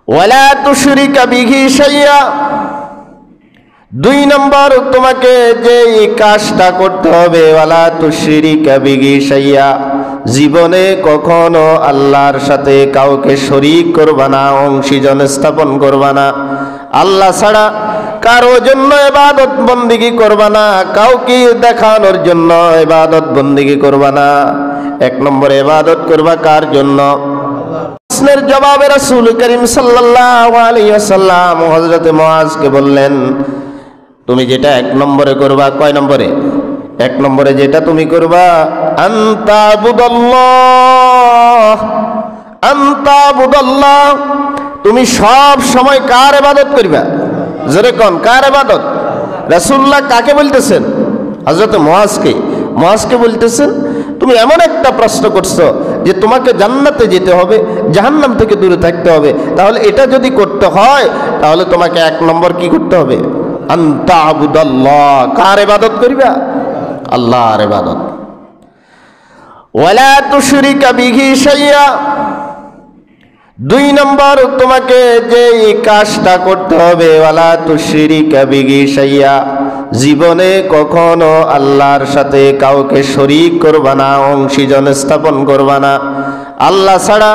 ওয়ালা তুশরিকা বিহি শাইয়া, 2 নম্বর তোমাকে যে কাজটা করতে হবে, ওয়ালা তুশরিকা বিহি শাইয়া, জীবনে কখনো আল্লাহর সাথে কাউকে শরীক করবা না, অংশীজন স্থাপন করবা না। আল্লাহ ছাড়া কারো জন্য ইবাদত বন্দেগী করবা না, কাউকে দেখানোর জন্য ইবাদত বন্দেগী করবা না। 1 নম্বরে ইবাদত করবা কার জন্য? প্রশ্নের জবাবে রাসূল করিম সাল্লাল্লাহু আলাইহি ওয়াসাল্লাম হযরত মুআজকে বললেন, তুমি যেটা 1 নম্বরে করবা, কয় নম্বরে? 1 নম্বরে যেটা তুমি করবা, আনতাবুদাল্লাহ, তুমি সব সময় কার ইবাদত করবা? জোরে কোন, কার ইবাদত? রাসূলুল্লাহ কাকে বলতেছেন? হযরত মুআজকে বলতেছেন, তুমি এমন একটা প্রশ্ন করছো যে তোমাকে জান্নাতে যেতে হবে, জাহান্নাম থেকে দূরে থাকতে হবে। তাহলে এটা যদি করতে হয় তাহলে তোমাকে 1 নম্বর কি করতে হবে? আনতাবুদাল্লাহ, কার ইবাদত করিবা? আল্লাহর ইবাদত। ওয়ালা তুশরিকা বিহি শাইয়া, 2 নম্বর তোমাকে যে কাজটা করতে হবে, ওয়ালা তুশরিকা বিহি শাইয়া, জীবনে কখনো আল্লাহর সাথে কাউকে শরীক করবা না, অংশীজন স্থাপন করবা না। আল্লাহ ছাড়া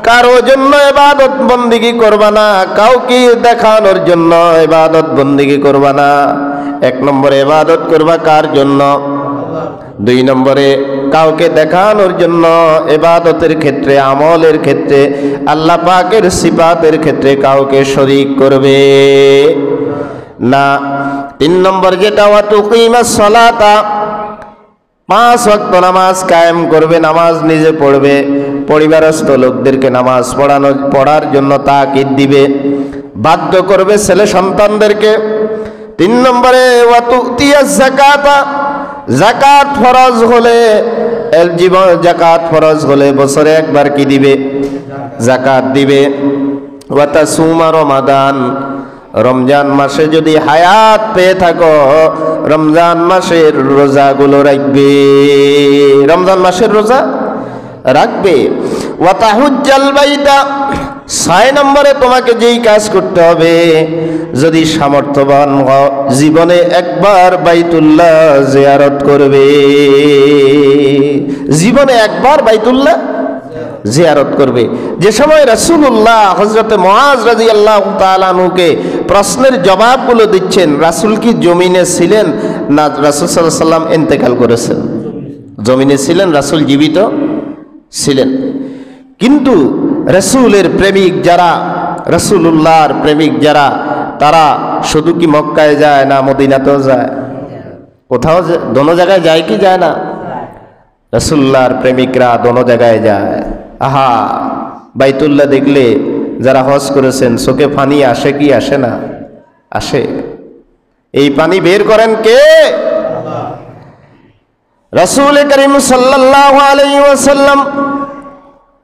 কারো জন্য ইবাদত বন্দেগী করবা না, কাউকে দেখানোর জন্য ইবাদত বন্দেগী করবা না। 1 নম্বরে ইবাদত করবা কার জন্য? 2 নম্বরে কাউকে দেখানোর জন্য, ইবাদতের ক্ষেত্রে, আমলের ক্ষেত্রে, আল্লাহ পাকের সিফাতের ক্ষেত্রে কাউকে শরীক করবে না। 3 নম্বর যেটা, ওয়া তুকিমাস সালাতা, 5 ওয়াক্ত নামাজ কায়েম করবে, নামাজ নিজে পড়বে, পরিবারস্থ লোকদেরকে নামাজ পড়ার জন্য তাকিদ দিবে, বাধ্য করবে ছেলে সন্তানদেরকে। 3 নম্বরে ওয়া তুতিয়াজ যাকাতা, যাকাত ফরজ হলে যাকাত ফরজ হলে বছরে একবার কি দিবে? যাকাত দিবে। ওয়া তাসুমা রমাদান, রমজান মাসে যদি হায়াত পেয়ে থাকো রমজান মাসের রোজাগুলো রাখবে, রমজান মাসের রোজা রাখবে। ওয়া তাহুজ্জাল বাইতা, 6 নম্বরে তোমাকে যেই কাজ করতে হবে, যদি সামর্থ্যবান হও জীবনে একবার বাইতুল্লাহ জিয়ারত করবে, জীবনে একবার বাইতুল্লাহ জিয়ারত করবে। যে সময় রাসূলুল্লাহ হযরত মুআজ রাদিয়াল্লাহু তাআলা আনহুকে প্রশ্নের জবাবগুলো দিচ্ছেন, রাসূল কি জমিনে ছিলেন না রাসূল সাল্লাল্লাহু আলাইহি ওয়াসাল্লাম ইন্তেকাল করেছেন? জমিনে ছিলেন, রাসূল জীবিত ছিলেন। কিন্তু রাসূলের প্রেমিক যারা, রাসূলুল্লাহর প্রেমিক যারা, তারা শুধু কি মক্কায় যায় না মদিনাতেও যায়? কোথাও দোনো জায়গায় যায় কি যায় না? রাসূলুল্লাহর প্রেমিকরা দোনো জায়গায় যায়। আহা, বাইতুল্লাহ দেখলে যারা হজ করেছেন চোখে পানি আসে কি আসে না? আসে। এই পানি বের করেন কে? রাসূল করিম সাল্লাল্লাহু আলাইহি ওয়াসাল্লাম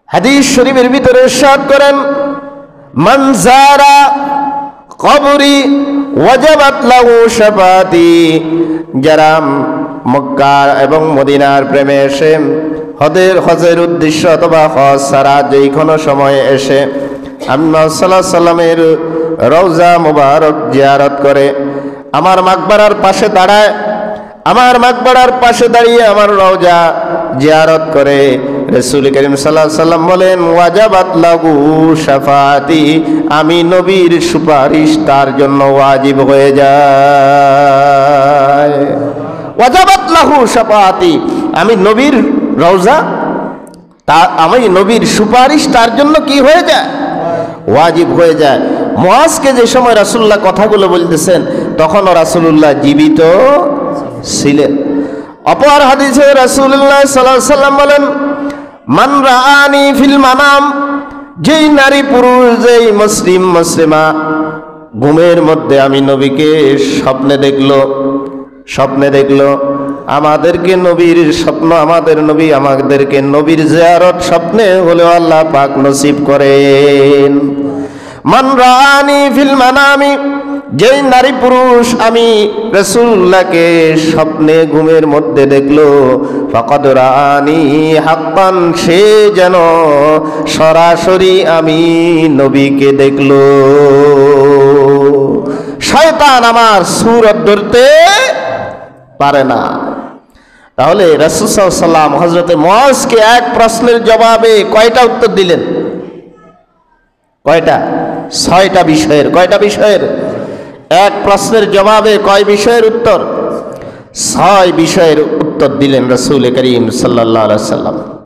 হাদিস শরীফের ভিতরে ইরশাদ করেন, মান যারা কবরি ওয়াজাবাত লাহু শাফাতি, যারা মক্কা এবং মদিনার প্রেমে এসে হজের উদ্দেশ্য অথবা হজ ছাড়া যেই কোনো সময়ে এসে আল্লাহ সাল্লাল্লাহু আলাইহি সাল্লামের রওজা মুবারক জিয়ারত করে, আমার মাকবারার পাশে দাঁড়ায়, আমার মাকবারার পাশে দাঁড়িয়ে আমার রওজা জিয়ারত করে, রাসূল করিম সাল্লাল্লাহু আলাইহি সাল্লাম বলেন, ওয়াজাবাত লাহু শাফাতি, আমি নবীর সুপারিশ তার জন্য ওয়াজিব হয়ে যায়। ওয়াজাবাত লাহু শাফাতি, আমি নবীর রওজা, আমি নবীর সুপারিশ তার জন্য কি হয়ে যায়? ওয়াজিব হয়ে যায়। মুআজকে যে সময় রাসূলুল্লাহ কথাগুলো বলতেছেন তখনও রাসূলুল্লাহ জীবিত ছিলেন। অপর হাদিসে রাসূলুল্লাহ সাল্লাল্লাহু আলাইহি সাল্লাম বলেন, মান রাআনি ফিল মানাম, যেই নারী পুরুষ, যেই মুসলিম মুসলিমা ঘুমের মধ্যে আমি নবীকে স্বপ্নে দেখলো, আমাদেরকে নবীর স্বপ্ন, আমাদের নবী আমাদেরকে নবীর জিয়ারত স্বপ্নে হলেও আল্লাহ পাক নসিব করেন। মান রাআনি ফিল মানামি, যেই নারী পুরুষ আমি রাসূলুল্লাহকে স্বপ্নে ঘুমের মধ্যে দেখলো, ফাকাদ রাআনি হাক্কান, সে যেন সরাসরি আমি নবীকে দেখলো। শয়তান আমার সূরত ধরতে পারে না। তাহলে রাসূল সাল্লাল্লাহু আলাইহি ওয়াসাল্লাম হযরতে মুআজকে এক প্রশ্নের জবাবে কয়টা উত্তর দিলেন? কয়টা? 6টা বিষয়ের। কয়টা বিষয়ের? এক প্রশ্নের জবাবে কয় বিষয়ের উত্তর? 6 বিষয়ের উত্তর দিলেন রাসূল করিম সাল্লাল্লাহু আলাইহি ওয়াসাল্লাম।